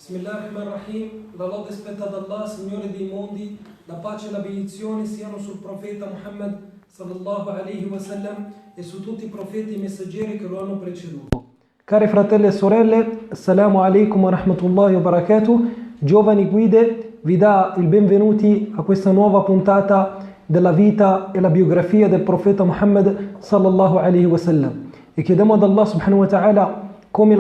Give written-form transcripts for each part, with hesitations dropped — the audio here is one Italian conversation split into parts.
Bismillahirrahmanirrahim. La lode spetta ad Allah, Signore dei mondi, la pace e la benedizione siano sul profeta Muhammad sallallahu alaihi wasallam e su tutti i profeti e messaggeri che lo hanno preceduto. Cari fratelli e sorelle, assalamu alaikum wa rahmatullahi wa barakatuh. Giovani guide, vi dà il benvenuti a questa nuova puntata della vita e la biografia del profeta Muhammad sallallahu alaihi wasallam. E chiediamo ad Allah subhanahu wa ta'ala come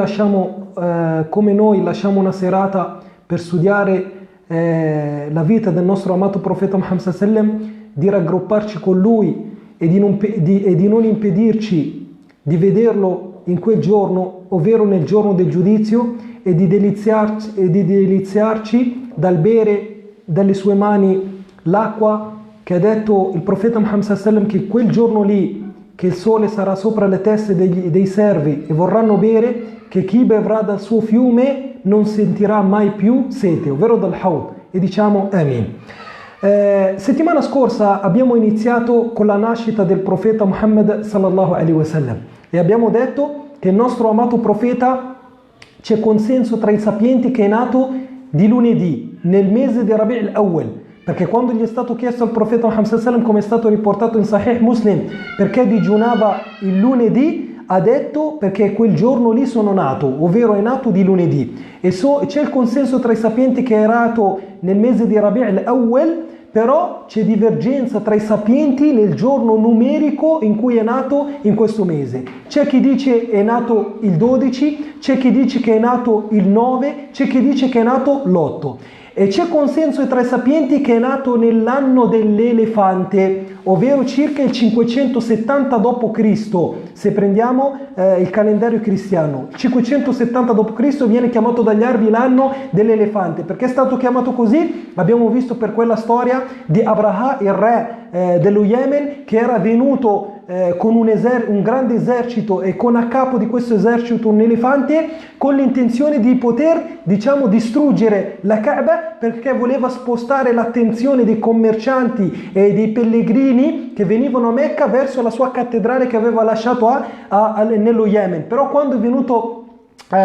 noi lasciamo una serata per studiare la vita del nostro amato profeta Muhammad sallallahu alaihi wasallam, di raggrupparci con lui e di non impedirci di vederlo in quel giorno, ovvero nel giorno del giudizio, e di deliziarci dal bere dalle sue mani l'acqua che ha detto il profeta Muhammad sallallahu alaihi wasallam, che quel giorno lì, che il sole sarà sopra le teste dei servi e vorranno bere, che chi bevrà dal suo fiume non sentirà mai più sete, ovvero dal Hawd. E diciamo Amin. Settimana scorsa abbiamo iniziato con la nascita del profeta Muhammad sallallahu alaihi wasallam e abbiamo detto che il nostro amato profeta, c'è consenso tra i sapienti, che è nato di lunedì nel mese di Rabi' al-Awwal, perché quando gli è stato chiesto al profeta Muhammad sallallahu alaihi wasallam, come è stato riportato in Sahih Muslim, perché digiunava il lunedì, ha detto perché quel giorno lì sono nato, ovvero è nato di lunedì. E c'è il consenso tra i sapienti che è nato nel mese di Rabi' al-Awwal, però c'è divergenza tra i sapienti nel giorno numerico in cui è nato in questo mese. C'è chi dice è nato il 12, c'è chi dice che è nato il 9, c'è chi dice che è nato l'8. E c'è consenso tra i sapienti che è nato nell'anno dell'elefante, ovvero circa il 570 d.C. Se prendiamo il calendario cristiano, il 570 d.C. viene chiamato dagli arabi l'anno dell'elefante. Perché è stato chiamato così? Abbiamo visto per quella storia di Abraha, il re dello Yemen, che era venuto con un grande esercito e con a capo di questo esercito un elefante, con l'intenzione di poter, distruggere la Kaaba, perché voleva spostare l'attenzione dei commercianti e dei pellegrini che venivano a Mecca verso la sua cattedrale che aveva lasciato nello Yemen. Però quando è venuto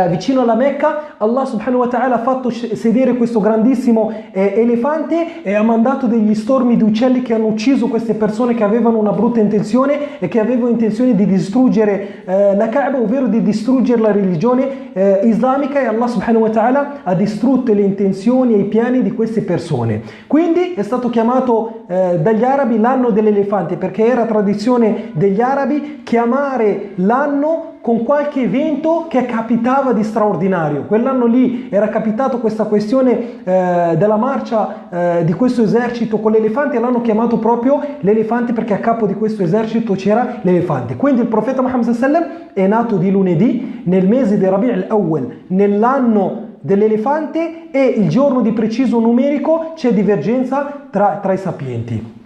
vicino alla Mecca, Allah subhanahu wa ta'ala ha fatto sedere questo grandissimo elefante e ha mandato degli stormi di uccelli che hanno ucciso queste persone che avevano una brutta intenzione e che avevano intenzione di distruggere la Kaaba, ovvero di distruggere la religione islamica, e Allah subhanahu wa ta'ala ha distrutto le intenzioni e i piani di queste persone. Quindi è stato chiamato dagli arabi l'anno dell'elefante, perché era tradizione degli arabi chiamare l'anno con qualche evento che capitava di straordinario. Quell'anno lì era capitato questa questione della marcia di questo esercito con l'elefante, e l'hanno chiamato proprio l'elefante perché a capo di questo esercito c'era l'elefante. Quindi il profeta Muhammad sallallahu alaihi wasallam è nato di lunedì nel mese di Rabi' al-Awwal, nell'anno dell'elefante, e il giorno di preciso numerico c'è divergenza tra i sapienti.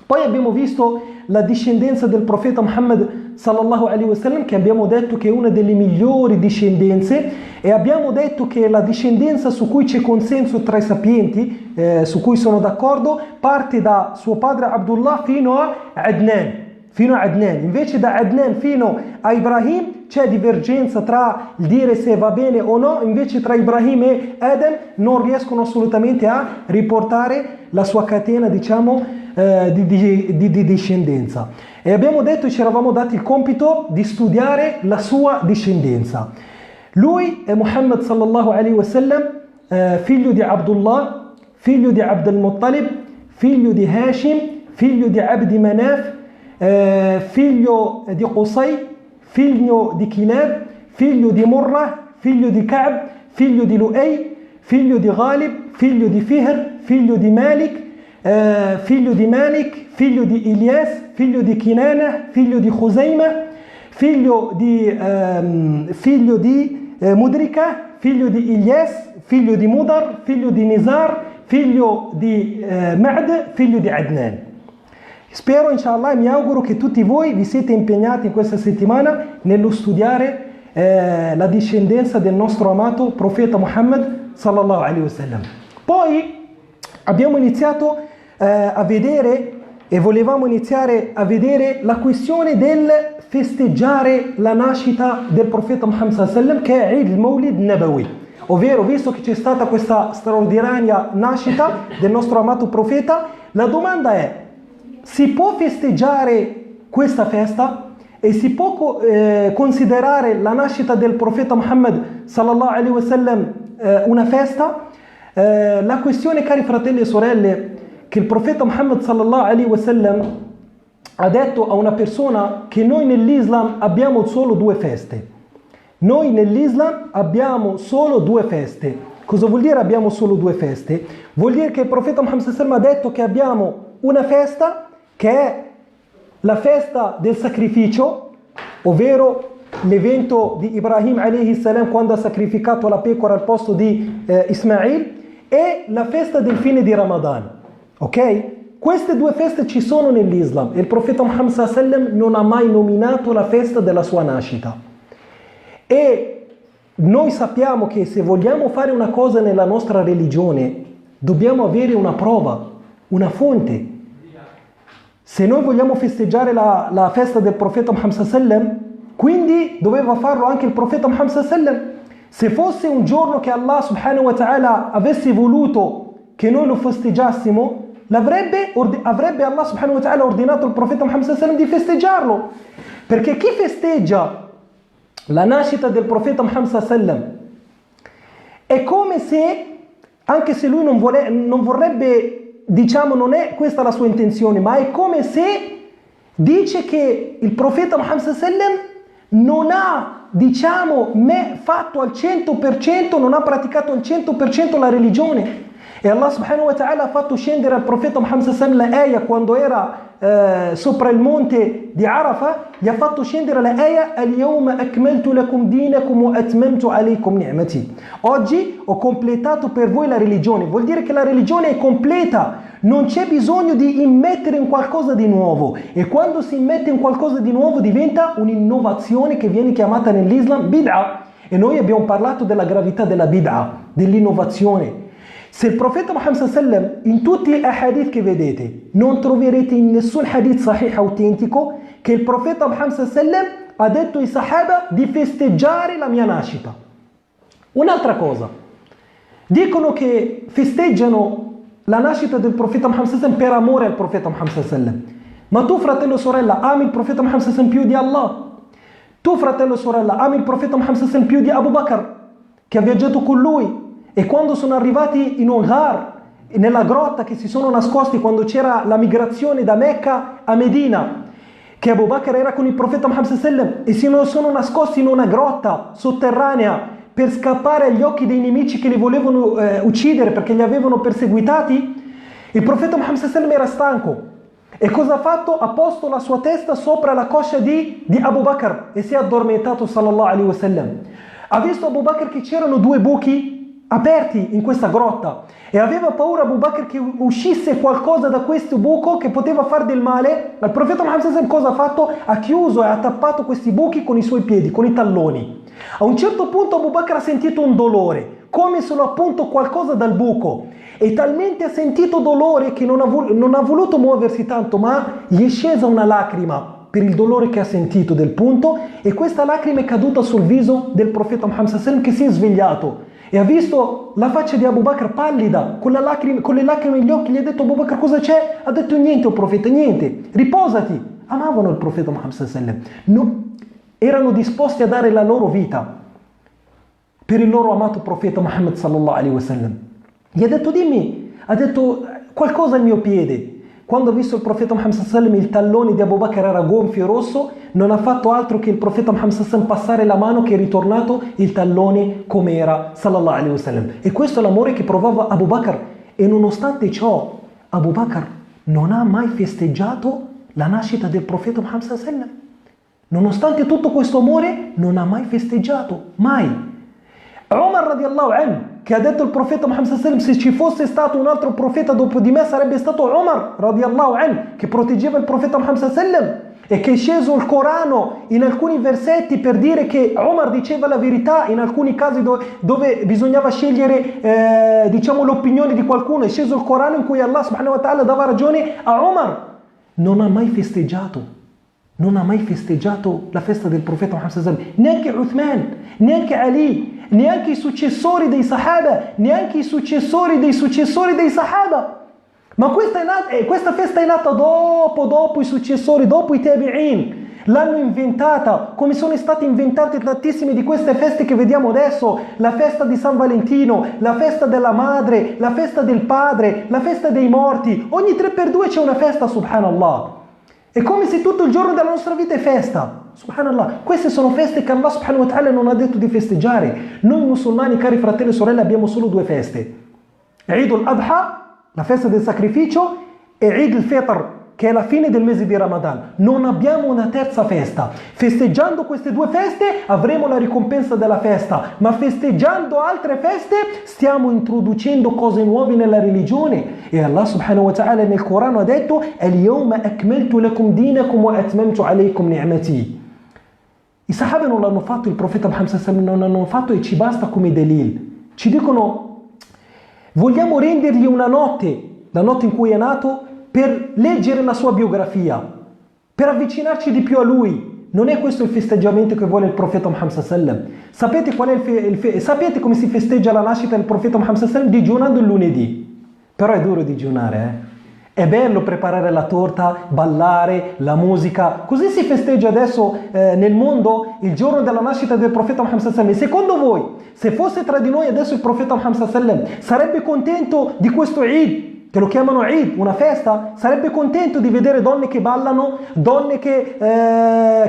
Poi abbiamo visto la discendenza del profeta Muhammad sallallahu alaihi wasallam, che abbiamo detto che è una delle migliori discendenze, e abbiamo detto che la discendenza su cui c'è consenso tra i sapienti, su cui sono d'accordo, parte da suo padre Abdullah fino a Adnan. Invece da Adnan fino a Ibrahim c'è divergenza tra il dire se va bene o no. Invece tra Ibrahim e Adam non riescono assolutamente a riportare la sua catena, di discendenza. E abbiamo detto, ci eravamo dati il compito di studiare la sua discendenza. Lui è Muhammad sallallahu alaihi wasallam, figlio di Abdullah, figlio di Abd al-Muttalib, figlio di Hashim, figlio di Abdi Manaf, figlio di Qusay, figlio di Kilab, figlio di Murrah, figlio di Ka'b, figlio di Lu'ay, figlio di Ghalib, figlio di Fihr, figlio di Malik, figlio di Ilyas, figlio di Kinana, figlio di Khuzaima, figlio di Mudrika, figlio di Ilyas, figlio di Mudar, figlio di Nizar, figlio di Ma'd, figlio di Adnan. Spero, inshallah, e mi auguro che tutti voi vi siete impegnati in questa settimana nello studiare la discendenza del nostro amato profeta Muhammad sallallahu alaihi wasallam. Poi abbiamo iniziato a vedere, e volevamo iniziare a vedere, la questione del festeggiare la nascita del profeta Muhammad sallallahu alaihi wasallam, che è Eid al-Mawlid Nabawi, ovvero visto che c'è stata questa straordinaria nascita del nostro amato profeta, la domanda è: si può festeggiare questa festa e si può considerare la nascita del profeta Muhammad sallallahu alaihi wasallam una festa? La questione, cari fratelli e sorelle, che il profeta Muhammad sallallahu alaihi wasallam ha detto a una persona che noi nell'Islam abbiamo solo due feste. Noi nell'Islam abbiamo solo due feste. Cosa vuol dire abbiamo solo due feste? Vuol dire che il profeta Muhammad sallallahu alaihi wasallam ha detto che abbiamo una festa che è la festa del sacrificio, ovvero l'evento di Ibrahim alaihi salam quando ha sacrificato la pecora al posto di Ismail, e la festa del fine di Ramadan. Ok? Queste due feste ci sono nell'Islam e il profeta Muhammad sallallahu alaihi wasallam non ha mai nominato la festa della sua nascita. E noi sappiamo che se vogliamo fare una cosa nella nostra religione dobbiamo avere una prova, una fonte. Se noi vogliamo festeggiare la festa del profeta Muhammad sallallahu alaihi wasallam, quindi doveva farlo anche il profeta Muhammad sallallahu alaihi wasallam. Se fosse un giorno che Allah subhanahu wa ta'ala avesse voluto che noi lo festeggiassimo, avrebbe Allah subhanahu wa ta'ala ordinato al profeta Muhammad sallallahu alaihi wasallam di festeggiarlo. Perché chi festeggia la nascita del profeta Muhammad sallallahu alaihi wasallam è come se, anche se lui non vorrebbe, diciamo, non è questa la sua intenzione, ma è come se dice che il profeta Muhammad sallallahu alaihi wasallam non ha, diciamo, fatto al 100%, non ha praticato al 100% la religione. E Allah subhanahu wa ta'ala ha fatto scendere al profeta Muhammad sallallahu alaihi wasallam la ayah quando era sopra il monte di Arafah, gli ha fatto scendere la ayah al-yawma akmaltu lakum dinakum wa atmamtu alaykum ni'mati. Oggi ho completato per voi la religione. Vuol dire che la religione è completa, non c'è bisogno di immettere in qualcosa di nuovo, e quando si immette in qualcosa di nuovo diventa un'innovazione che viene chiamata nell'Islam bid'ah. E noi abbiamo parlato della gravità della bid'ah, dell'innovazione. Se il profeta Muhammad sallallahu alaihi wasallam, in tutti gli hadith che vedete, non troverete in nessun hadith sahih autentico che il profeta Muhammad sallallahu alaihi wasallam ha detto ai sahaba di festeggiare la mia nascita. Un'altra cosa, dicono che festeggiano la nascita del profeta Muhammad sallallahu alaihi wasallam per amore al profeta Muhammad sallallahu alaihi wasallam. Ma tu, fratello o sorella, ami il profeta Muhammad sallallahu alaihi wasallam più di Allah? Tu, fratello o sorella, ami il profeta Muhammad sallallahu alaihi wasallam più di Abu Bakr, che ha viaggiato con lui? E quando sono arrivati in un ghar, nella grotta, che si sono nascosti quando c'era la migrazione da Mecca a Medina, che Abu Bakr era con il profeta Muhammad sallallahu alaihi wasallam e sono nascosti in una grotta sotterranea per scappare agli occhi dei nemici che li volevano uccidere perché li avevano perseguitati, il profeta Muhammad sallallahu alaihi wasallam era stanco. E cosa ha fatto? Ha posto la sua testa sopra la coscia di Abu Bakr e si è addormentato sallallahu alaihi wasallam. Ha visto Abu Bakr che c'erano due buchi aperti in questa grotta e aveva paura Abu Bakr che uscisse qualcosa da questo buco che poteva fare del male. Ma il profeta Muhammad sallallahu alaihi wasallam cosa ha fatto? Ha chiuso e ha tappato questi buchi con i suoi piedi, con i talloni. A un certo punto Abu Bakr ha sentito un dolore, come se lo appunto qualcosa dal buco, e talmente ha sentito dolore che non ha voluto muoversi tanto, ma gli è scesa una lacrima per il dolore che ha sentito del punto, e questa lacrima è caduta sul viso del profeta Muhammad sallallahu alaihi wasallam, che si è svegliato e ha visto la faccia di Abu Bakr pallida, con le lacrime negli occhi. Gli ha detto: Abu Bakr, cosa c'è? Ha detto: niente, o profeta, niente, riposati. Amavano il profeta Muhammad sallallahu alaihi wasallam, erano disposti a dare la loro vita per il loro amato profeta Muhammad sallallahu alaihi wasallam. Gli ha detto: dimmi, ha detto, qualcosa al mio piede. Quando ha visto il profeta Muhammad sallallahu alaihi wasallam, il tallone di Abu Bakr era gonfio e rosso, non ha fatto altro che il profeta Muhammad sallallahu alaihi wasallam passare la mano, che è ritornato il tallone come era sallallahu alaihi wasallam. E questo è l'amore che provava Abu Bakr. E nonostante ciò Abu Bakr non ha mai festeggiato la nascita del profeta Muhammad sallallahu alaihi wasallam. Nonostante tutto questo amore non ha mai festeggiato, mai. Umar radiallahu anhu, che ha detto il profeta Muhammad sallallahu alaihi wasallam: se ci fosse stato un altro profeta dopo di me sarebbe stato Umar radiallahu anhu, che proteggeva il profeta Muhammad sallallahu alaihi wasallam, e che è sceso il Corano in alcuni versetti per dire che Umar diceva la verità in alcuni casi dove bisognava scegliere diciamo l'opinione di qualcuno. È sceso il Corano in cui Allah subhanahu wa ta'ala dava ragione a Umar. Non ha mai festeggiato la festa del profeta Muhammad sallallahu alaihi wasallam, neanche Uthman, neanche Ali, neanche i successori dei Sahaba, neanche i successori dei Sahaba. Ma questa festa è nata dopo i successori, dopo i Tabi'in. L'hanno inventata, come sono state inventate tantissime di queste feste che vediamo adesso, la festa di San Valentino, la festa della madre, la festa del padre, la festa dei morti. Ogni 3x2 c'è una festa, subhanallah. È come se tutto il giorno della nostra vita è festa, subhanallah. Queste sono feste che Allah subhanahu wa ta'ala non ha detto di festeggiare. Noi musulmani, cari fratelli e sorelle, abbiamo solo due feste: Eid al-Adha, la festa del sacrificio, e Eid al-Fitr, che è la fine del mese di Ramadan. Non abbiamo una terza festa. Festeggiando queste due feste avremo la ricompensa della festa, ma festeggiando altre feste stiamo introducendo cose nuove nella religione. E Allah subhanahu wa ta'ala nel Corano ha detto: "Al-yawma akmaltu lakum dinakum wa atmamtu alaykum ni'mati". I Sahaba non l'hanno fatto, il profeta Muhammad sallallahu alaihi wasallam non l'hanno fatto, e ci basta come delil. Ci dicono: vogliamo rendergli una notte, la notte in cui è nato, per leggere la sua biografia, per avvicinarci di più a lui. Non è questo il festeggiamento che vuole il profeta Muhammad sallallahu alaihi wasallam. Sapete qual è sapete come si festeggia la nascita del profeta Muhammad sallallahu alaihi wasallam? Digiunando il lunedì. Però è duro digiunare, È bello preparare la torta, ballare, la musica. Così si festeggia adesso nel mondo il giorno della nascita del profeta Muhammad sallallahu alaihi wasallam. Secondo voi, se fosse tra di noi adesso il profeta Muhammad sallallahu alaihi wasallam, sarebbe contento di questo Eid, che lo chiamano Eid, una festa? Sarebbe contento di vedere donne che ballano, donne che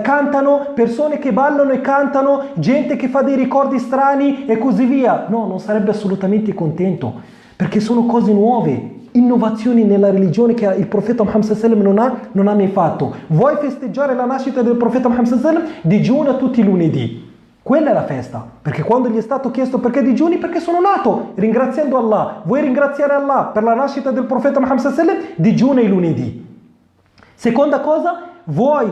cantano, persone che ballano e cantano, gente che fa dei ricordi strani e così via? No, non sarebbe assolutamente contento, perché sono cose nuove, innovazioni nella religione che il profeta Muhammad sallallahu alaihi wasallam non ha mai fatto. Vuoi festeggiare la nascita del profeta Muhammad sallallahu alaihi wasallam? Digiuna tutti i lunedì. Quella è la festa, perché quando gli è stato chiesto perché digiuni, perché sono nato ringraziando Allah. Vuoi ringraziare Allah per la nascita del profeta Muhammad sallallahu alaihi wasallam? Digiuna i lunedì. Seconda cosa, vuoi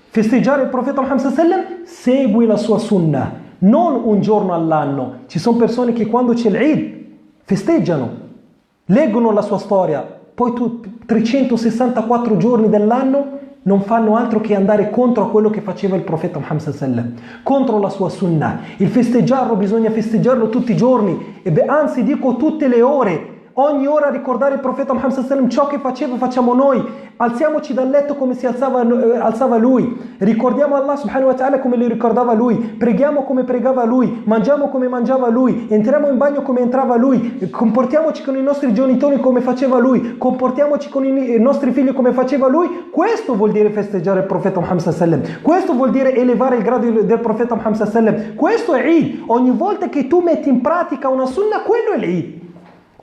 festeggiare il profeta Muhammad sallallahu alaihi wasallam? Segui la sua sunnah, non un giorno all'anno. Ci sono persone che quando c'è l'Eid festeggiano, leggono la sua storia, poi 364 giorni dell'anno non fanno altro che andare contro quello che faceva il profeta Muhammad sallallahu alaihi wasallam, contro la sua sunnah. Il festeggiarlo bisogna festeggiarlo tutti i giorni, anzi dico tutte le ore. Ogni ora ricordare il profeta Muhammad sallallahu alaihi wasallam, ciò che faceva facciamo noi. Alziamoci dal letto come si alzava lui, ricordiamo Allah subhanahu wa ta'ala come lo ricordava lui, preghiamo come pregava lui, mangiamo come mangiava lui, entriamo in bagno come entrava lui, comportiamoci con i nostri genitori come faceva lui, comportiamoci con i nostri figli come faceva lui. Questo vuol dire festeggiare il profeta Muhammad sallallahu alaihi wasallam, questo vuol dire elevare il grado del profeta Muhammad sallallahu alaihi wasallam. Questo è Eid. Ogni volta che tu metti in pratica una sunnah, quello è l'Eid.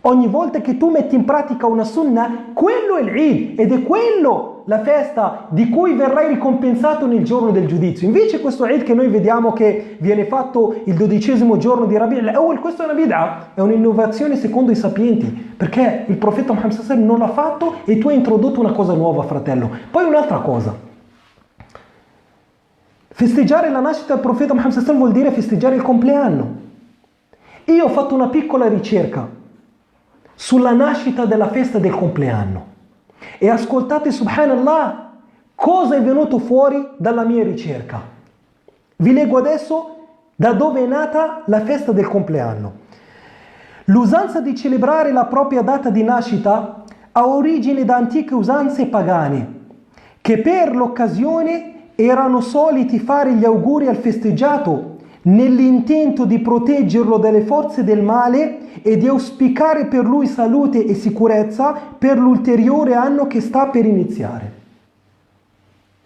Ogni volta che tu metti in pratica una sunnah, quello è l'Eid, ed è quello la festa di cui verrai ricompensato nel giorno del giudizio. Invece questo Eid che noi vediamo che viene fatto il 12° giorno di Rabi' al-Awwal, questa è una bid'a, è un'innovazione secondo i sapienti, perché il profeta Muhammad sallallahu alaihi wasallam non l'ha fatto e tu hai introdotto una cosa nuova, fratello. Poi un'altra cosa: festeggiare la nascita del profeta Muhammad sallallahu alaihi wasallam vuol dire festeggiare il compleanno. Io ho fatto una piccola ricerca sulla nascita della festa del compleanno e ascoltate, subhanallah, cosa è venuto fuori dalla mia ricerca. Vi leggo adesso da dove è nata la festa del compleanno. L'usanza di celebrare la propria data di nascita ha origine da antiche usanze pagane che per l'occasione erano soliti fare gli auguri al festeggiato nell'intento di proteggerlo dalle forze del male e di auspicare per lui salute e sicurezza per l'ulteriore anno che sta per iniziare.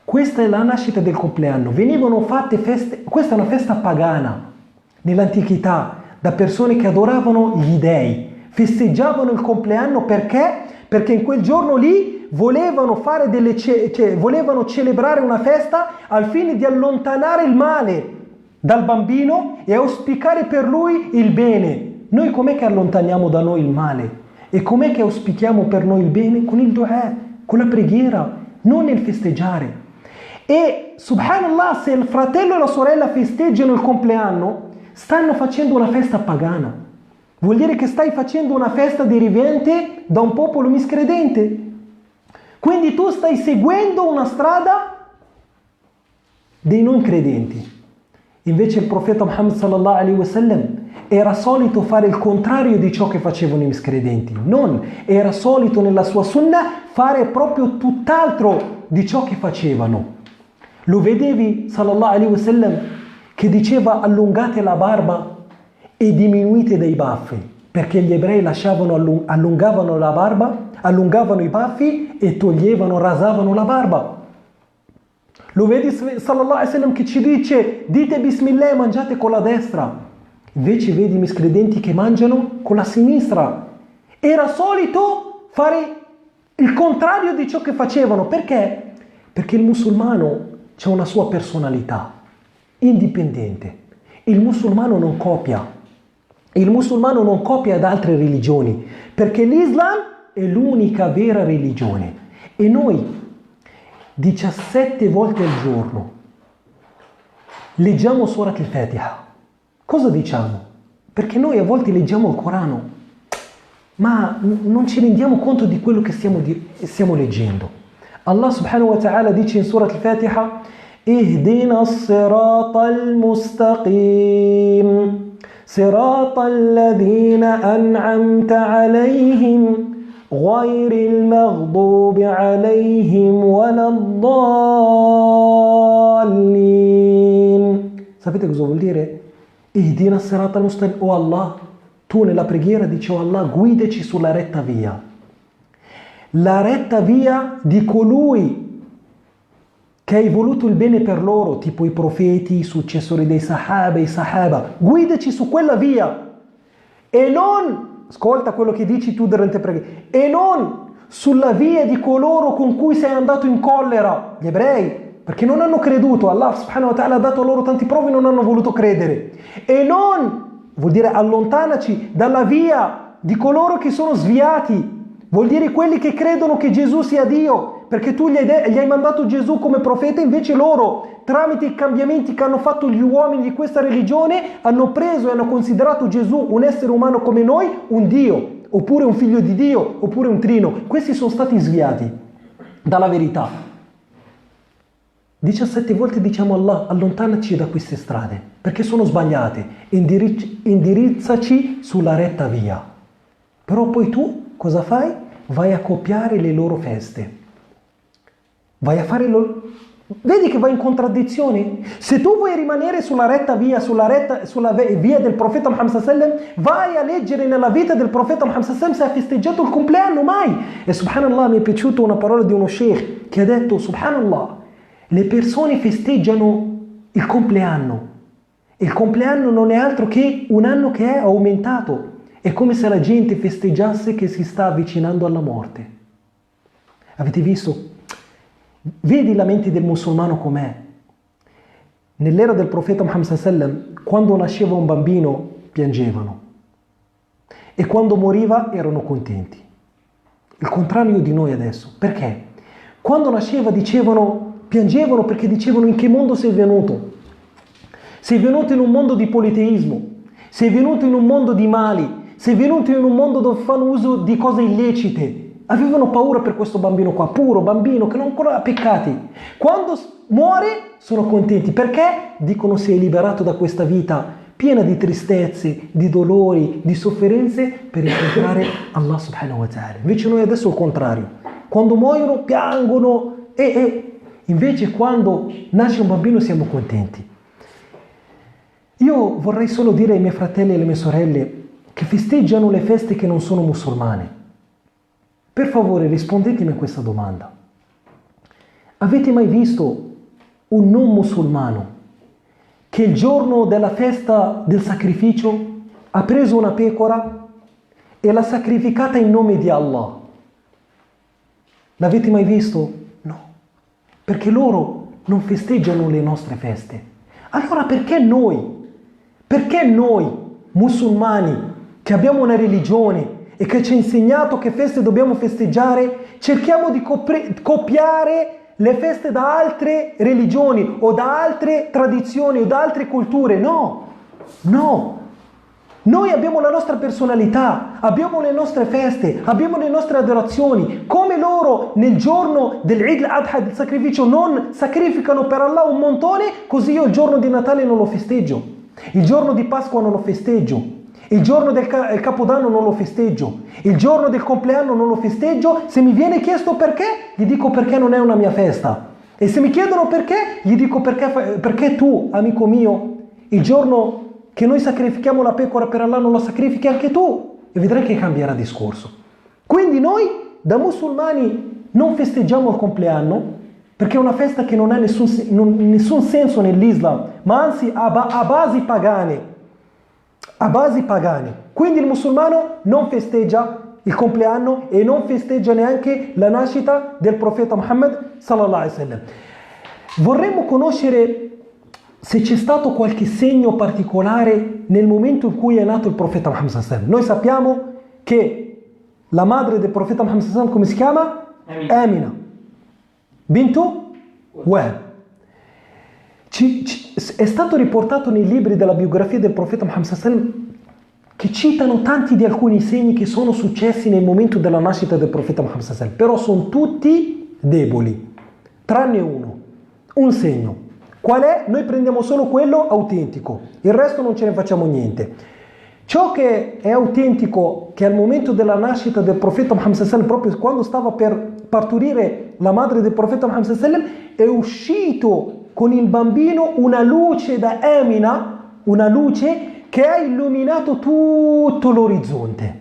Questa è la nascita del compleanno. Venivano fatte feste, questa è una festa pagana nell'antichità, da persone che adoravano gli dei. Festeggiavano il compleanno perché? Perché in quel giorno lì volevano fare volevano celebrare una festa al fine di allontanare il male dal bambino e auspicare per lui il bene. Noi com'è che allontaniamo da noi il male? E com'è che auspichiamo per noi il bene? Con il du'a, con la preghiera, non nel festeggiare. E subhanallah, se il fratello e la sorella festeggiano il compleanno, stanno facendo una festa pagana. Vuol dire che stai facendo una festa derivante da un popolo miscredente. Quindi tu stai seguendo una strada dei non credenti. Invece il profeta Muhammad sallallahu alaihi wasallam era solito fare il contrario di ciò che facevano i miscredenti. Non, era solito nella sua sunnah fare proprio tutt'altro di ciò che facevano. Lo vedevi sallallahu alaihi wasallam che diceva allungate la barba e diminuite dei baffi, perché gli ebrei allungavano la barba, allungavano i baffi e toglievano, rasavano la barba. Lo vedi sallallahu alaihi wasallam che ci dice dite bismillah e mangiate con la destra, invece vedi i miscredenti che mangiano con la sinistra. Era solito fare il contrario di ciò che facevano. Perché? Perché il musulmano c'ha una sua personalità indipendente. Il musulmano non copia. Il musulmano non copia da altre religioni, perché l'Islam è l'unica vera religione. E noi 17 volte al giorno leggiamo Surat al-Fatiha. Cosa diciamo? Perché noi a volte leggiamo il Corano, ma non ci rendiamo conto di quello che stiamo leggendo. Allah subhanahu wa ta'ala dice in Surat al-Fatiha: Ihdina as-sirata al-mustaqim صراط الذين أنعمت عليهم غير المغضوب عليهم ولا الضالين. Sapete cosa vuol dire? Ihdina as-sirata al-mustaqim. Oh Allah, tu nella preghiera dici: oh Allah, guidaci sulla retta via. La retta via di colui che hai voluto il bene per loro, tipo i profeti, i successori dei Sahaba, i Sahaba. Guidaci su quella via e non, ascolta quello che dici tu durante preghiera, e non sulla via di coloro con cui sei andato in collera, gli ebrei, perché non hanno creduto. Allah subhanahu wa ta'ala ha dato loro tanti prove e non hanno voluto credere. E non, vuol dire allontanaci dalla via di coloro che sono sviati, vuol dire quelli che credono che Gesù sia Dio, perché tu gli hai mandato Gesù come profeta, invece loro, tramite i cambiamenti che hanno fatto gli uomini di questa religione, hanno preso e hanno considerato Gesù un essere umano come noi, un Dio, oppure un figlio di Dio, oppure un trino. Questi sono stati sviati dalla verità. 17 volte diciamo: Allah, allontanaci da queste strade, perché sono sbagliate, indirizzaci sulla retta via. Però poi tu cosa fai? Vai a copiare le loro feste. Vai a fare vedi che vai in contraddizione? Se tu vuoi rimanere sulla retta via, sulla via del profeta Muhammad sallallahu alaihi wasallam, vai a leggere nella vita del profeta Muhammad sallallahu alaihi wasallam se ha festeggiato il compleanno, mai. E subhanallah, mi è piaciuta una parola di uno sheikh che ha detto: subhanallah, le persone festeggiano il compleanno. Il compleanno non è altro che un anno che è aumentato. È come se la gente festeggiasse che si sta avvicinando alla morte. Avete visto? Vedi la mente del musulmano com'è. Nell'era del profeta Muhammad sallallahu alaihi wasallam, quando nasceva un bambino piangevano e quando moriva erano contenti. Il contrario di noi adesso. Perché? Quando nasceva piangevano perché dicevano: in che mondo sei venuto? Sei venuto in un mondo di politeismo, sei venuto in un mondo di mali, sei venuto in un mondo dove fanno uso di cose illecite. Avevano paura per questo bambino qua, puro bambino che non ancora ha peccati. Quando muore sono contenti, perché dicono: sei liberato da questa vita piena di tristezze, di dolori, di sofferenze, per incontrare Allah subhanahu wa ta'ala. Invece noi adesso è il contrario. Quando muoiono piangono e invece quando nasce un bambino siamo contenti. Io vorrei solo dire ai miei fratelli e alle mie sorelle che festeggiano le feste che non sono musulmane: per favore rispondetemi a questa domanda. Avete mai visto un non musulmano che il giorno della festa del sacrificio ha preso una pecora e l'ha sacrificata in nome di Allah? L'avete mai visto? No. Perché loro non festeggiano le nostre feste. Allora perché noi musulmani che abbiamo una religione e che ci ha insegnato che feste dobbiamo festeggiare, cerchiamo di copiare le feste da altre religioni o da altre tradizioni o da altre culture? No. Noi abbiamo la nostra personalità, abbiamo le nostre feste, abbiamo le nostre adorazioni. Come loro nel giorno dell'Eid al-Adha, del sacrificio, non sacrificano per Allah un montone, così io il giorno di Natale non lo festeggio, il giorno di Pasqua non lo festeggio, il giorno del Capodanno non lo festeggio, il giorno del compleanno non lo festeggio. Se mi viene chiesto perché, gli dico perché non è una mia festa. E se mi chiedono perché, gli dico perché tu, amico mio, il giorno che noi sacrifichiamo la pecora per Allah non la sacrifichi anche tu, e vedrai che cambierà discorso. Quindi noi da musulmani non festeggiamo il compleanno, perché è una festa che non ha nessun senso nell'Islam, ma anzi ha basi pagane. A basi pagane. Quindi il musulmano non festeggia il compleanno e non festeggia neanche la nascita del profeta Muhammad sallallahu alaihi wasallam. Vorremmo conoscere se c'è stato qualche segno particolare nel momento in cui è nato il profeta Muhammad sallallahu alaihi wasallam. Noi sappiamo che la madre del profeta Muhammad sallallahu alaihi wasallam come si chiama? Amina bintu Wahb. È stato riportato nei libri della biografia del profeta Muhammad sallallahu alaihi wasallam che citano tanti di alcuni segni che sono successi nel momento della nascita del profeta Muhammad sallallahu alaihi wasallam, però sono tutti deboli, tranne un segno. Qual è? Noi prendiamo solo quello autentico, il resto non ce ne facciamo niente. Ciò che è autentico, che al momento della nascita del profeta Muhammad sallallahu alaihi wasallam, proprio quando stava per partorire la madre del profeta Muhammad sallallahu alaihi wasallam, è uscito con il bambino una luce da Amina, una luce che ha illuminato tutto l'orizzonte.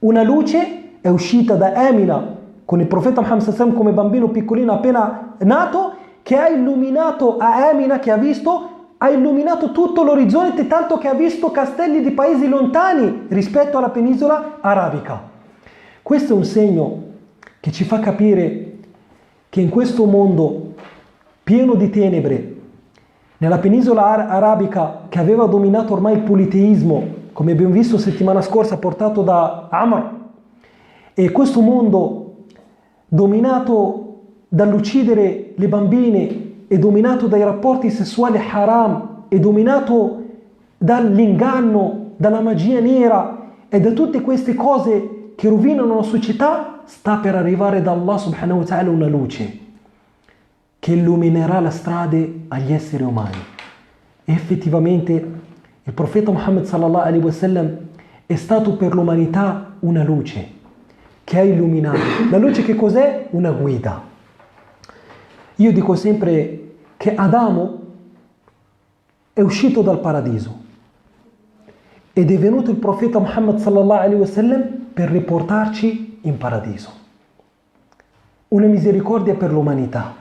Una luce è uscita da Amina con il profeta Muhammad sallallahu alaihi wasallam come bambino piccolino appena nato, che ha illuminato a Amina, che ha illuminato tutto l'orizzonte, tanto che ha visto castelli di paesi lontani rispetto alla penisola arabica. Questo è un segno che ci fa capire che in questo mondo pieno di tenebre, nella penisola arabica che aveva dominato ormai il politeismo, come abbiamo visto settimana scorsa, portato da Amr, e questo mondo dominato dall'uccidere le bambine, è dominato dai rapporti sessuali haram, è dominato dall'inganno, dalla magia nera e da tutte queste cose che rovinano la società, sta per arrivare da Allah subhanahu wa ta'ala una luce che illuminerà le strade agli esseri umani. E effettivamente il profeta Muhammad sallallahu alaihi wasallam è stato per l'umanità una luce che ha illuminato. La luce che cos'è? Una guida. Io dico sempre che Adamo è uscito dal paradiso ed è venuto il profeta Muhammad sallallahu alaihi wasallam per riportarci in paradiso. Una misericordia per l'umanità,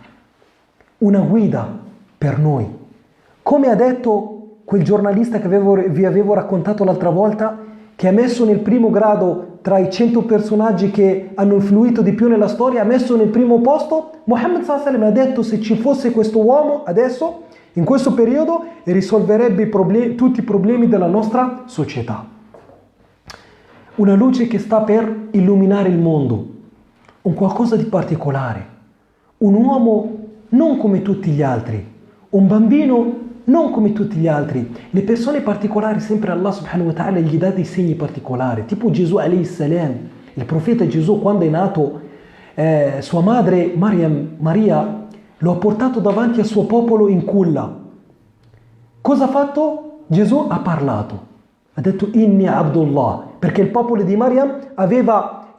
una guida per noi. Come ha detto quel giornalista che vi avevo raccontato l'altra volta, che ha messo nel primo grado tra i 100 personaggi che hanno influito di più nella storia, ha messo nel primo posto Muhammad sallallahu alaihi wasallam. Ha detto: se ci fosse questo uomo adesso, in questo periodo, risolverebbe tutti i problemi della nostra società. Una luce che sta per illuminare il mondo, un qualcosa di particolare, un uomo non come tutti gli altri, un bambino non come tutti gli altri. Le persone particolari sempre Allah subhanahu wa ta'ala gli dà dei segni particolari, tipo Gesù alayhi salam, il profeta Gesù quando è nato, sua madre Maria lo ha portato davanti al suo popolo in culla. Cosa ha fatto? Gesù ha parlato, ha detto inni Abdullah, perché il popolo di Maryam aveva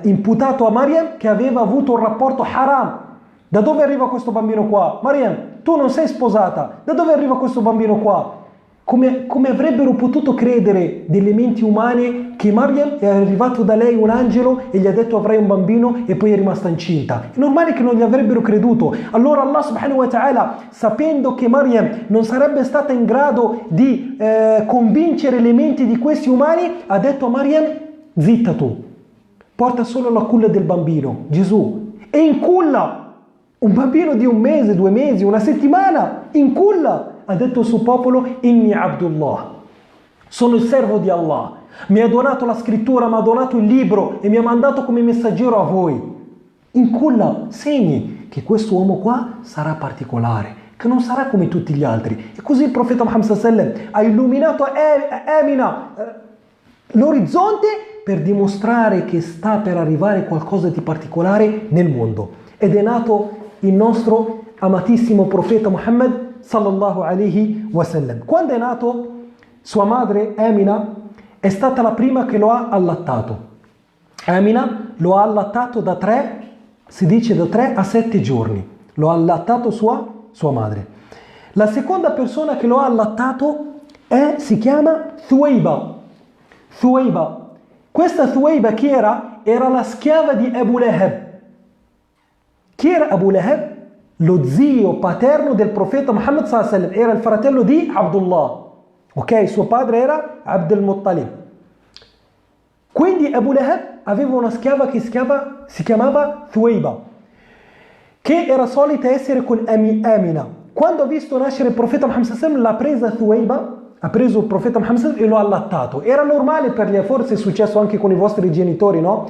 imputato a Maryam che aveva avuto un rapporto haram. Da dove arriva questo bambino qua? Maryam, tu non sei sposata, da dove arriva questo bambino qua? Come avrebbero potuto credere delle menti umane che Maryam è arrivato da lei un angelo e gli ha detto avrai un bambino e poi è rimasta incinta? È normale che non gli avrebbero creduto. Allora Allah subhanahu wa ta'ala, sapendo che Maryam non sarebbe stata in grado di convincere le menti di questi umani, ha detto a Maryam: zitta tu, porta solo la culla del bambino, Gesù. E in culla, un bambino di 1 mese, 2 mesi, 1 settimana, in culla, ha detto al suo popolo: inni Abdullah, sono il servo di Allah, mi ha donato la scrittura, mi ha donato il libro e mi ha mandato come messaggero a voi. In culla, segni che questo uomo qua sarà particolare, che non sarà come tutti gli altri. E così il profeta Muhammad sallallahu alaihi wasallam ha illuminato Amina l'orizzonte per dimostrare che sta per arrivare qualcosa di particolare nel mondo. Ed è nato il nostro amatissimo profeta Muhammad sallallahu alaihi wasallam. Quando è nato, sua madre Amina è stata la prima che lo ha allattato. Amina lo ha allattato da 3 a 7 giorni. Lo ha allattato sua madre. La seconda persona che lo ha allattato si chiama Thuwayba. Questa Thuwayba chi era? Era la schiava di Abu Lahab. Chi era Abu Lahab? Lo zio paterno del profeta Muhammad sallallahu alaihi wasallam. Era il fratello di Abdullah. Ok, suo padre era Abd al-Muttalib. Quindi Abu Lahab aveva una schiava che si chiamava Thuwayba, che era solita essere con Amina. Quando ha visto nascere il profeta Muhammad sallallahu alaihi wasallam, l'ha presa Thuwayba, ha preso il profeta Muhammad sallallahu alaihi wasallam e lo ha allattato. Era normale per gli, forse è successo anche con i vostri genitori, no?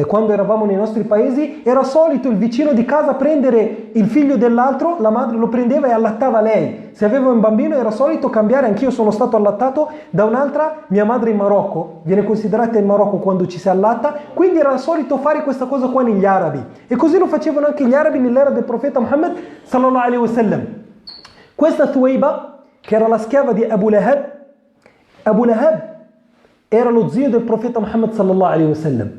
Quando eravamo nei nostri paesi, era solito il vicino di casa prendere il figlio dell'altro, la madre lo prendeva e allattava lei. Se aveva un bambino era solito cambiare, anch'io sono stato allattato da un'altra, mia madre in Marocco, viene considerata in Marocco quando ci si allatta, quindi era solito fare questa cosa qua negli arabi. E così lo facevano anche gli arabi nell'era del profeta Muhammad sallallahu alaihi wasallam. Questa Thuwayba, che era la schiava di Abu Lahab era lo zio del profeta Muhammad sallallahu alaihi wasallam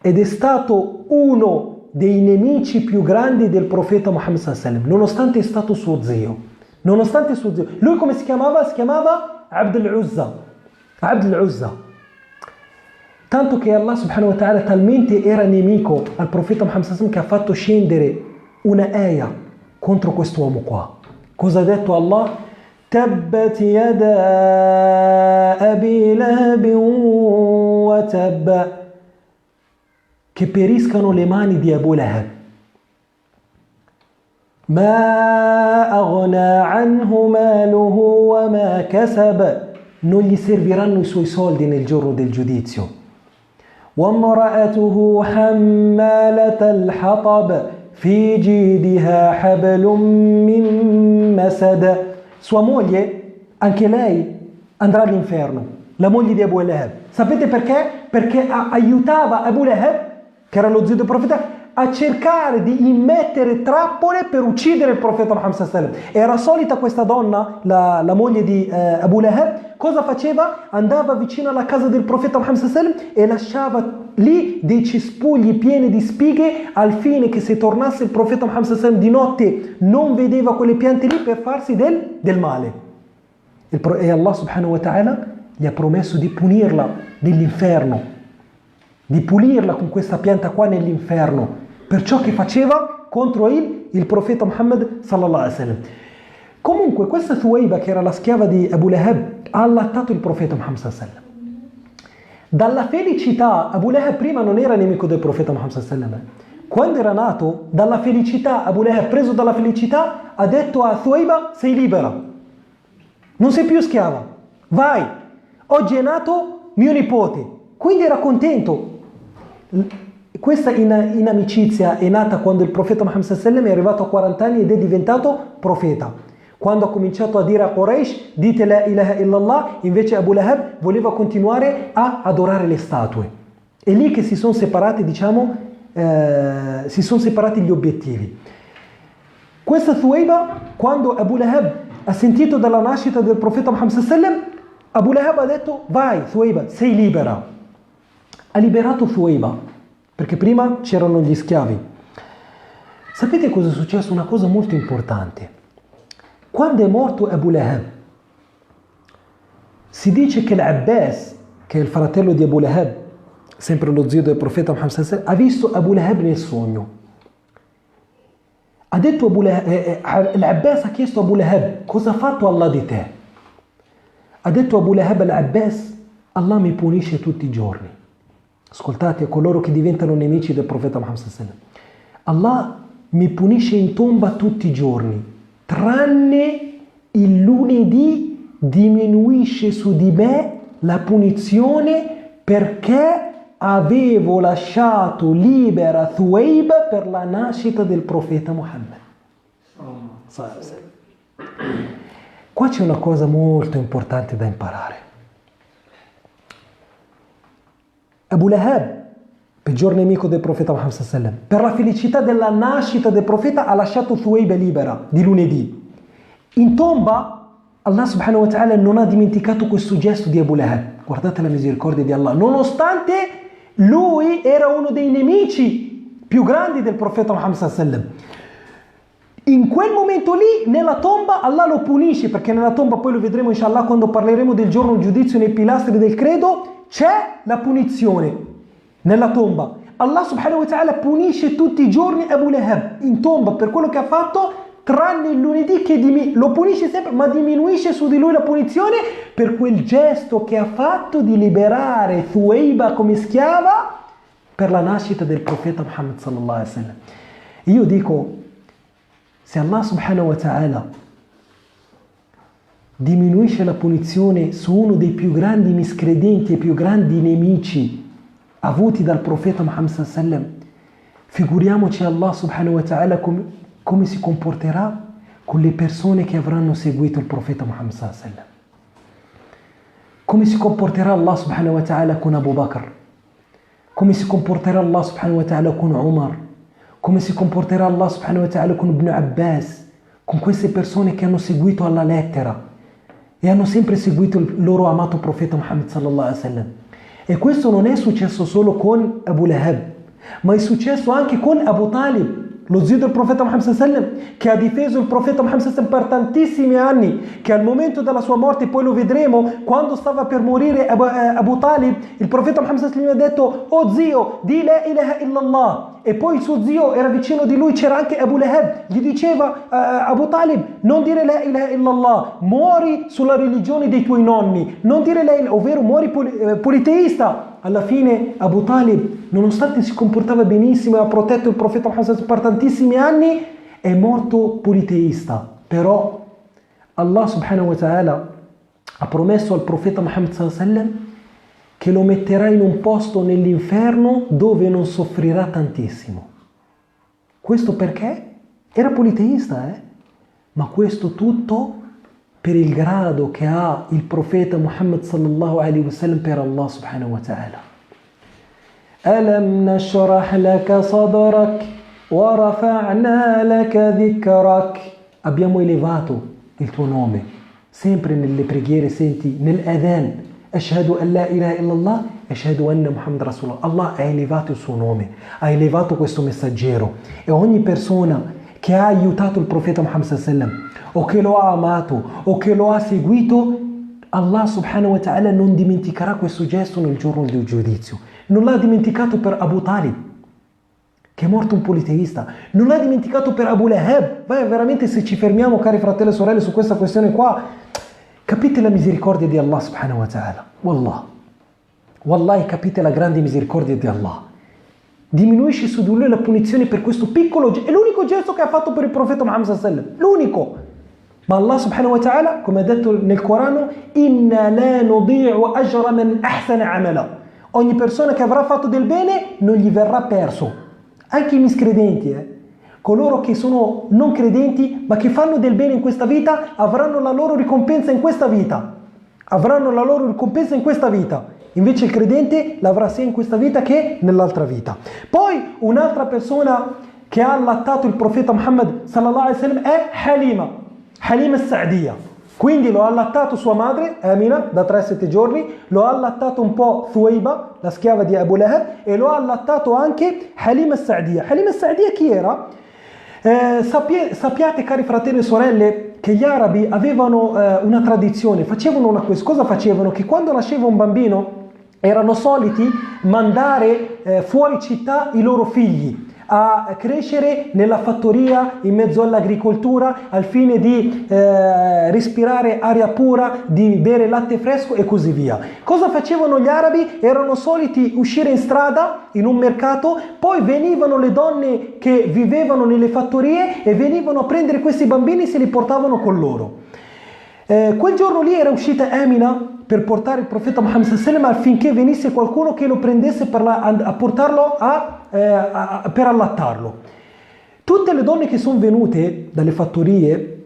ed è stato uno dei nemici più grandi del profeta Muhammad sallallahu alaihi wasallam, nonostante è stato suo zio. Lui come si chiamava? Si chiamava Abd al-Uzza. Tanto che Allah subhanahu wa ta'ala talmente era nemico al profeta Muhammad sallallahu alaihi wasallam che ha fatto scendere una ayah contro quest'uomo qua. Cosa ha detto Allah? تبت يدا أبي لهب وتب. Che periscano le mani di Abu Lahab. ما أغنى عنه ماله وما كسب. Non gli serviranno i suoi soldi nel giorno del giudizio. وامرأته حمالة الحطب في جيدها حبل من مسد. Sua moglie, anche lei, andrà all'inferno, la moglie di Abu Lahab. Sapete perché? Perché aiutava Abu Lahab, che era lo zio del profeta, a cercare di immettere trappole per uccidere il profeta Muhammad sallallahu alaihi wasallam. Era solita questa donna, la moglie di Abu Lahab, cosa faceva? Andava vicino alla casa del profeta Muhammad sallallahu alaihi wasallam e lasciava lì dei cespugli pieni di spighe al fine che se tornasse il profeta Muhammad sallallahu alaihi wasallam di notte non vedeva quelle piante lì per farsi del male. E Allah subhanahu wa ta'ala gli ha promesso di punirla nell'inferno, di pulirla con questa pianta qua nell'inferno per ciò che faceva contro il profeta Muhammad sallallahu alaihi wasallam. Comunque questa Thuwayba, che era la schiava di Abu Lahab, ha allattato il profeta Muhammad sallallahu alaihi wasallam. Dalla felicità, Abu Lahab prima non era nemico del profeta Muhammad sallallahu alaihi wasallam. Quando era nato, dalla felicità, Abu Lahab, preso dalla felicità, ha detto a Thuwayba: sei libera, non sei più schiava, vai, oggi è nato mio nipote. Quindi era contento. Questa in amicizia è nata quando il profeta Muhammad sallallahu alaihi wasallam è arrivato a 40 anni ed è diventato profeta. Quando ha cominciato a dire a Quraysh: dite la ilaha illallah, invece Abu Lahab voleva continuare a adorare le statue. È lì che si sono separati, si sono separati gli obiettivi. Questa Thuwayba, quando Abu Lahab ha sentito dalla nascita del profeta Muhammad sallallahu alaihi wasallam, Abu Lahab ha detto: vai Thuwayba, sei libera. Ha liberato Thuwayba, perché prima c'erano gli schiavi. Sapete cosa è successo? Una cosa molto importante. Quando è morto Abu Lahab, si dice che l'Abbas, che è il fratello di Abu Lahab, sempre lo zio del profeta Muhammad sallallahu alaihi wasallam, ha visto Abu Lahab nel sogno. Ha detto l'Abbas ha chiesto a Abu Lahab: cosa ha fatto Allah di te? Ha detto Abu Lahab all'Abbas: Allah mi punisce tutti i giorni. Ascoltate, a coloro che diventano nemici del profeta Muhammad sallallahu alaihi wasallam: Allah mi punisce in tomba tutti i giorni, tranne il lunedì diminuisce su di me la punizione perché avevo lasciato libera Thuwayba per la nascita del profeta Muhammad. Qua c'è una cosa molto importante da imparare. Abu Lahab, peggior nemico del profeta Muhammad sallallahu alaihi wasallam, per la felicità della nascita del profeta ha lasciato Thuwayba libera di lunedì. In tomba Allah subhanahu wa ta'ala non ha dimenticato questo gesto di Abu Lahab. Guardate la misericordia di Allah, nonostante lui era uno dei nemici più grandi del profeta Muhammad sallallahu alaihi wasallam. In quel momento lì, nella tomba, Allah lo punisce, perché nella tomba, poi lo vedremo inshallah quando parleremo del giorno del giudizio nei pilastri del credo, c'è la punizione nella tomba. Allah subhanahu wa ta'ala punisce tutti i giorni Abu Lahab in tomba per quello che ha fatto, tranne il lunedì che lo punisce sempre, ma diminuisce su di lui la punizione per quel gesto che ha fatto di liberare Thuwayba come schiava per la nascita del profeta Muhammad sallallahu alaihi wasallam. Io dico, se Allah subhanahu wa ta'ala diminuisce la punizione su uno dei più grandi miscredenti e più grandi nemici avuti dal profeta Muhammad sallallahu alaihi wasallam, figuriamoci Allah subhanahu wa ta'ala come si comporterà con le persone che avranno seguito il profeta Muhammad sallallahu alaihi wasallam. Come si comporterà Allah subhanahu wa ta'ala con Abu Bakr? Come si comporterà Allah subhanahu wa ta'ala con Umar? Come si comporterà Allah subhanahu wa ta'ala con Ibn Abbas? Con queste persone che hanno seguito alla lettera e hanno sempre seguito il loro amato profeta Muhammad sallallahu alaihi wasallam. E questo non è successo solo con Abu Lahab, ma è successo anche con Abu Talib, lo zio del profeta Muhammad sallallahu alaihi wasallam, che ha difeso il profeta Muhammad sallallahu alaihi wasallam per tantissimi anni, che al momento della sua morte, poi lo vedremo, quando stava per morire Abu Talib, il profeta Muhammad sallallahu alaihi wasallam ha detto: "Oh zio, di la ilaha illallah". E poi il suo zio era vicino di lui, c'era anche Abu Lahab, gli diceva Abu Talib: "Non dire la ilaha illallah, muori sulla religione dei tuoi nonni, non dire la ilaha", ovvero muori politeista. Alla fine Abu Talib, nonostante si comportava benissimo e ha protetto il profeta Muhammad per tantissimi anni, è morto politeista. Però Allah subhanahu wa ta'ala ha promesso al profeta Muhammad sallallahu alaihi wasallam che lo metterà in un posto nell'inferno dove non soffrirà tantissimo. Questo perché? Era politeista, ma questo tutto per il grado che ha il profeta Muhammad sallallahu alaihi wasallam per Allah subhanahu wa ta'ala. Alam nashrah laka sadrak wa rafa'na laka dhikrak. Abbiamo elevato il tuo nome. Sempre nelle preghiere senti nell'adhan: Ashhadu an la ilaha illallah, ashhadu anna Muhammad Rasulullah. Allah ha elevato il suo nome, ha elevato questo messaggero, e ogni persona che ha aiutato il profeta Muhammad sallallahu alaihi wasallam, o che lo ha amato, o che lo ha seguito, Allah subhanahu wa ta'ala non dimenticherà questo gesto nel giorno del giudizio. Non l'ha dimenticato per Abu Talib, che è morto un politeista, non l'ha dimenticato per Abu Lahab. Veramente, se ci fermiamo, cari fratelli e sorelle, su questa questione qua, capite la misericordia di Allah subhanahu wa ta'ala. Wallahi, capite la grande misericordia di Allah. Diminuisce su di lui la punizione per questo piccolo gesto. È l'unico gesto che ha fatto per il profeta Muhammad sallallahu alaihi wasallam, l'unico. Ma Allah subhanahu wa ta'ala, come ha detto nel Corano: "Inna la nudi'u ajra man ahsana amala". Ogni persona che avrà fatto del bene non gli verrà perso. Anche i miscredenti, coloro che sono non credenti ma che fanno del bene in questa vita, avranno la loro ricompensa in questa vita. Avranno la loro ricompensa in questa vita. Invece il credente l'avrà sia in questa vita che nell'altra vita. Poi un'altra persona che ha allattato il profeta Muhammad sallallahu alaihi wasallam è Halima al-Sa'diyya. Quindi lo ha allattato sua madre Amina da 3-7 giorni, lo ha allattato un po' Thuwayba, la schiava di Abu Lahab, e lo ha allattato anche Halima al-Sa'diyya. Halima al-Sa'diyya chi era? Sappiate, cari fratelli e sorelle, che gli arabi avevano una tradizione, facevano cosa facevano? Che quando nasceva un bambino erano soliti mandare fuori città i loro figli a crescere nella fattoria in mezzo all'agricoltura al fine di respirare aria pura, di bere latte fresco e così via. Cosa facevano gli arabi? Erano soliti uscire in strada, in un mercato, poi venivano le donne che vivevano nelle fattorie e venivano a prendere questi bambini e se li portavano con loro. Quel giorno lì era uscita Amina per portare il profeta Muhammad sallallahu alaihi wasallam affinché venisse qualcuno che lo prendesse a portarlo per allattarlo. Tutte le donne che sono venute dalle fattorie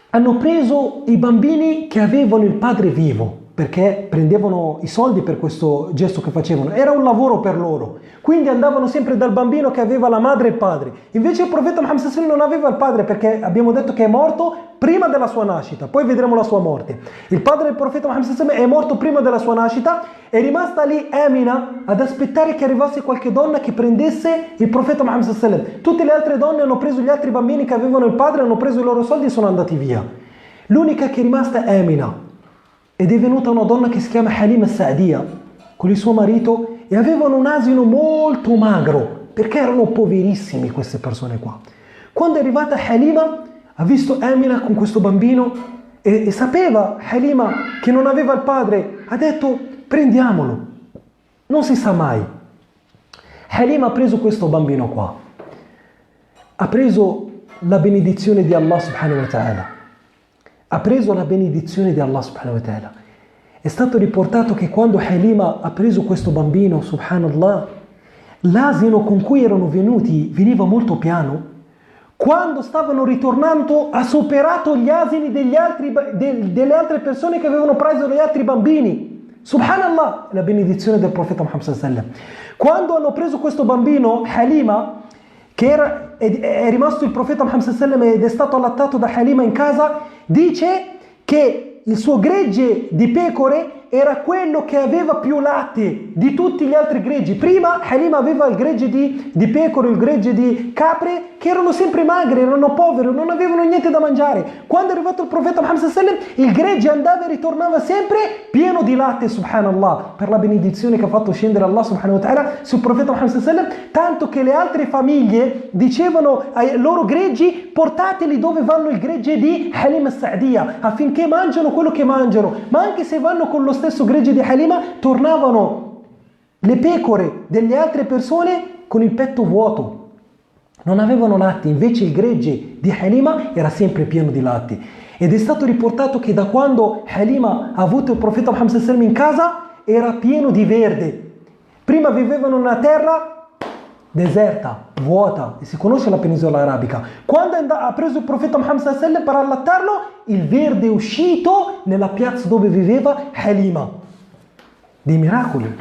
hanno preso i bambini che avevano il padre vivo, perché prendevano i soldi per questo gesto che facevano, era un lavoro per loro, quindi andavano sempre dal bambino che aveva la madre e il padre. Invece il profeta Muhammad sallallahu alaihi wasallam non aveva il padre, perché abbiamo detto che è morto prima della sua nascita, poi vedremo la sua morte. Il padre del profeta Muhammad sallallahu alaihi wasallam è morto prima della sua nascita, è rimasta lì Amina ad aspettare che arrivasse qualche donna che prendesse il profeta Muhammad sallallahu alaihi wasallam. Tutte le altre donne hanno preso gli altri bambini che avevano il padre, hanno preso i loro soldi e sono andati via. L'unica che è rimasta è Amina, ed è venuta una donna che si chiama Halima Sa'diya con il suo marito, e avevano un asino molto magro, perché erano poverissimi queste persone qua. Quando è arrivata Halima, ha visto Amina con questo bambino e sapeva Halima che non aveva il padre, ha detto prendiamolo, non si sa mai. Halima ha preso questo bambino qua, ha preso la benedizione di Allah subhanahu wa ta'ala, ha preso la benedizione di Allah subhanahu wa ta'ala. È stato riportato che quando Halima ha preso questo bambino, subhanallah, l'asino con cui erano venuti veniva molto piano. Quando stavano ritornando ha superato gli asini delle altre persone che avevano preso gli altri bambini. Subhanallah, la benedizione del profeta Muhammad sallallahu alaihi wasallam. Quando hanno preso questo bambino, Halima, che è rimasto il profeta Muhammad sallallahu alaihi wasallam ed è stato allattato da Halima in casa, dice che il suo gregge di pecore era quello che aveva più latte di tutti gli altri greggi. Prima Halima aveva il gregge di pecore, il gregge di capre, che erano sempre magre, erano poveri, non avevano niente da mangiare. Quando è arrivato il profeta Muhammad sallallahu alaihi wasallam, il gregge andava e ritornava sempre pieno di latte, subhanallah, per la benedizione che ha fatto scendere Allah subhanahu wa ta'ala sul profeta Muhammad sallallahu alaihi wasallam, tanto che le altre famiglie dicevano ai loro greggi: portateli dove vanno il gregge di Halima Sa'diya, affinché mangiano quello che mangiano. Ma anche se vanno con lo stesso gregge di Halima, tornavano le pecore delle altre persone con il petto vuoto, non avevano latte. Invece il gregge di Halima era sempre pieno di latte. Ed è stato riportato che da quando Halima ha avuto il profeta Muhammad sallallahu alaihi wasallam in casa, era pieno di verde. Prima vivevano in una terra deserta, vuota, e si conosce la penisola arabica. Quando ha preso il profeta Muhammad sallallahu alaihi wasallam per allattarlo, il verde è uscito nella piazza dove viveva Halima. Dei miracoli.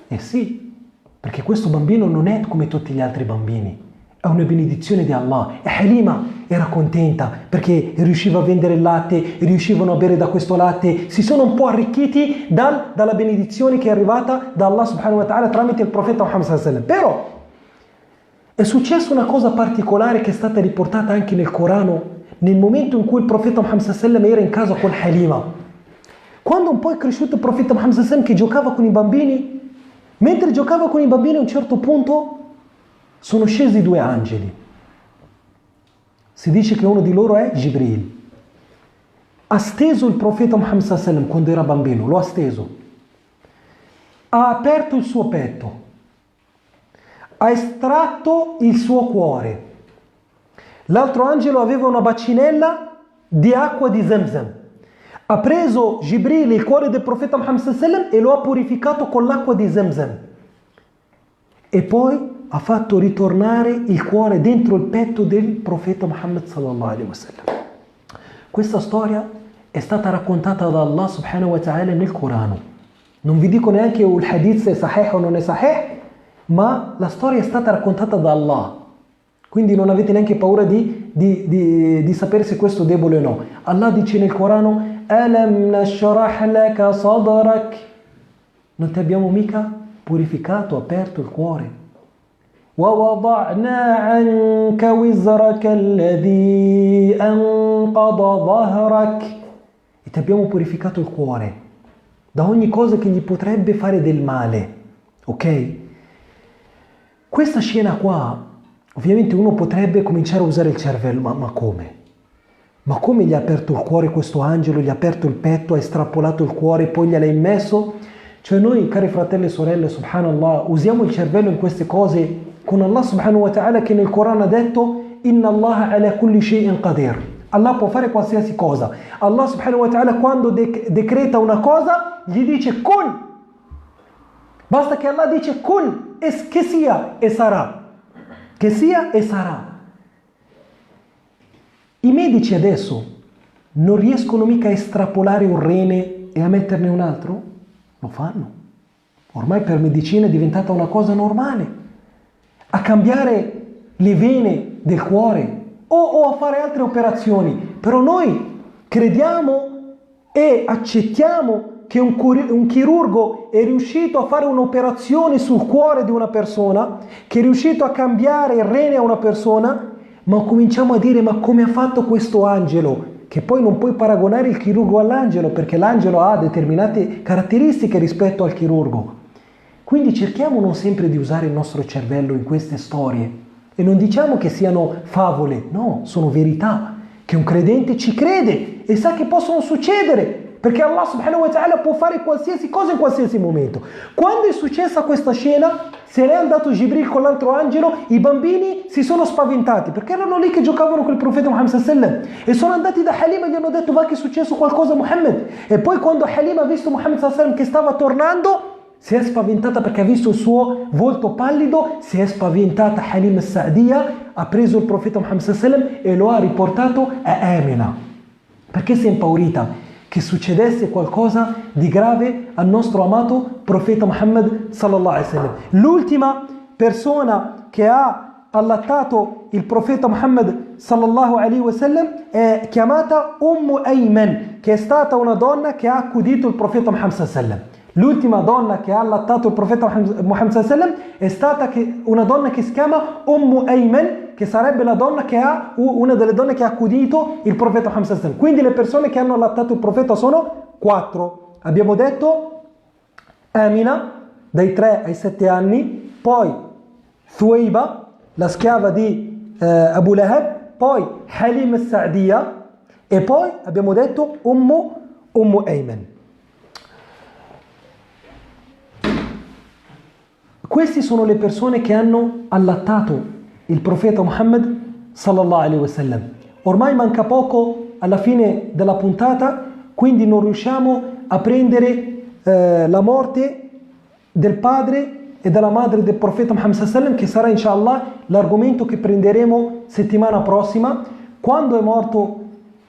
Eh sì, perché questo bambino non è come tutti gli altri bambini, è una benedizione di Allah. E Halima era contenta perché riusciva a vendere il latte, riuscivano a bere da questo latte, si sono un po' arricchiti dalla benedizione che è arrivata da Allah subhanahu wa ta'ala tramite il profeta Muhammad sallallahu alaihi wasallam. Però è successa una cosa particolare che è stata riportata anche nel Corano, nel momento in cui il profeta Muhammad sallallahu alaihi wasallam era in casa con Halima. Quando un po' è cresciuto il profeta Muhammad sallallahu alaihi wasallam, che giocava con i bambini, mentre giocava con i bambini a un certo punto sono scesi due angeli. Si dice che uno di loro è Jibril. Ha steso il profeta Muhammad sallallahu alaihi wasallam quando era bambino, lo ha steso. Ha aperto il suo petto, ha estratto il suo cuore. L'altro angelo aveva una bacinella di acqua di Zamzam. Ha preso Jibril il cuore del profeta Muhammad sallallahu alaihi wasallam e lo ha purificato con l'acqua di Zamzam. E poi ha fatto ritornare il cuore dentro il petto del profeta Muhammad sallallahu alaihi wasallam. Questa storia è stata raccontata da Allah subhanahu wa ta'ala nel Corano. Non vi dico neanche il hadith se è sahih o non è sahih, ma la storia è stata raccontata da Allah. Quindi non avete neanche paura di sapere se questo è debole o no. Allah dice nel Corano: Alam nashrah laka sadrak. Non ti abbiamo mica purificato, aperto il cuore. وَوَضَعْنَا عَنْكَ وِزْرَكَ الَّذِي أَنْقَضَ ظَهْرَكَ. E ti abbiamo purificato il cuore da ogni cosa che gli potrebbe fare del male. Ok? Questa scena qua, ovviamente uno potrebbe cominciare a usare il cervello, ma come? Ma come gli ha aperto il cuore questo angelo, gli ha aperto il petto, ha estrapolato il cuore e poi gliel'ha immesso? Cioè noi, cari fratelli e sorelle, subhanallah, usiamo il cervello in queste cose con Allah subhanahu wa ta'ala che nel Corano ha detto: Inna Allah ala kulli shay'in qadir. Allah può fare qualsiasi cosa. Allah subhanahu wa ta'ala quando decreta una cosa gli dice kun. Basta che Allah dice kun, che sia e sarà. Che sia e sarà. I medici adesso non riescono mica a estrapolare un rene e a metterne un altro? Lo fanno. Ormai per medicina è diventata una cosa normale. A cambiare le vene del cuore o a fare altre operazioni. Però noi crediamo e accettiamo che un chirurgo è riuscito a fare un'operazione sul cuore di una persona, che è riuscito a cambiare il rene a una persona, ma cominciamo a dire: ma come ha fatto questo angelo? Che poi non puoi paragonare il chirurgo all'angelo, perché l'angelo ha determinate caratteristiche rispetto al chirurgo. Quindi cerchiamo non sempre di usare il nostro cervello in queste storie e non diciamo che siano favole, no, sono verità, che un credente ci crede e sa che possono succedere, perché Allah subhanahu wa ta'ala può fare qualsiasi cosa in qualsiasi momento. Quando è successa questa scena, se n'è andato Jibril con l'altro angelo, i bambini si sono spaventati, perché erano lì che giocavano con il profeta Muhammad sallallahu alaihi wasallam, e sono andati da Halima e gli hanno detto: va che è successo qualcosa a Muhammad. E poi quando Halima ha visto Muhammad sallallahu alaihi wasallam che stava tornando, si è spaventata perché ha visto il suo volto pallido, si è spaventata Halima Sa'diya, ha preso il profeta Muhammad sallallahu alaihi wasallam e lo ha riportato a Amina, perché si è impaurita che succedesse qualcosa di grave al nostro amato profeta Muhammad sallallahu alaihi wasallam. L'ultima persona che ha allattato il profeta Muhammad sallallahu alaihi wasallam è chiamata Ayman, che è stata una donna che ha accudito il profeta Muhammad sallallahu alaihi wasallam. L'ultima donna che ha allattato il profeta Muhammad sallallahu alaihi wasallam è stata una donna che si chiama Ayman, che sarebbe la donna che ha una delle donne che ha accudito il profeta Muhammad sallallahu alaihi wasallam. Quindi le persone che hanno allattato il profeta sono 4. Abbiamo detto Amina dai 3 ai 7 anni, poi Thuwayba, la schiava di Abu Lahab, poi Halim al-Sa'diya e poi abbiamo detto Ayman. Queste sono le persone che hanno allattato il profeta Muhammad sallallahu alaihi wasallam. Ormai manca poco alla fine della puntata, quindi non riusciamo a prendere la morte del padre e della madre del profeta Muhammad sallallahu alaihi wasallam, che sarà inshallah l'argomento che prenderemo settimana prossima. Quando è morto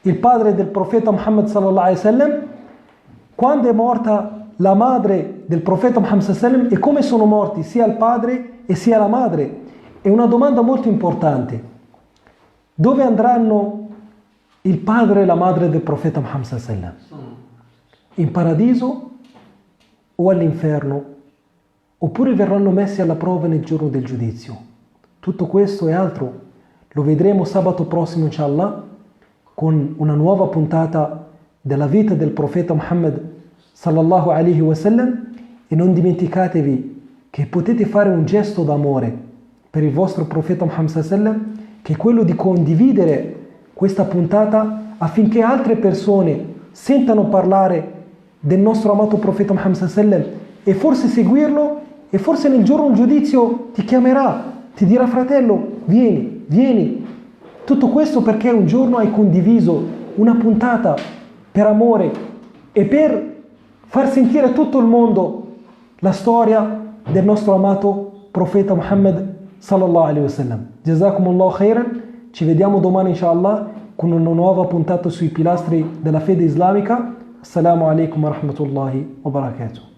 il padre del profeta Muhammad sallallahu alaihi wasallam, quando è morta la madre del profeta Muhammad sallallahu alaihi wasallam e come sono morti sia il padre e sia la madre. È una domanda molto importante. Dove andranno il padre e la madre del profeta Muhammad sallallahu alaihi wasallam? In paradiso o all'inferno? Oppure verranno messi alla prova nel giorno del giudizio? Tutto questo e altro lo vedremo sabato prossimo inshallah, con una nuova puntata della vita del profeta Muhammad sallallahu alaihi wasallam. E non dimenticatevi che potete fare un gesto d'amore per il vostro profeta Muhammad sallallahu alaihi wasallam, che è quello di condividere questa puntata affinché altre persone sentano parlare del nostro amato profeta Muhammad sallallahu alaihi wasallam e forse seguirlo, e forse nel giorno del giudizio ti chiamerà, ti dirà: fratello, vieni. Tutto questo perché un giorno hai condiviso una puntata per amore e per far sentire a tutto il mondo la storia del nostro amato profeta Muhammad sallallahu alaihi wasallam. Jazakumullahu khairan. Ci vediamo domani inshallah con una nuova puntata sui pilastri della fede islamica. Assalamu alaikum wa rahmatullahi wa barakatuh.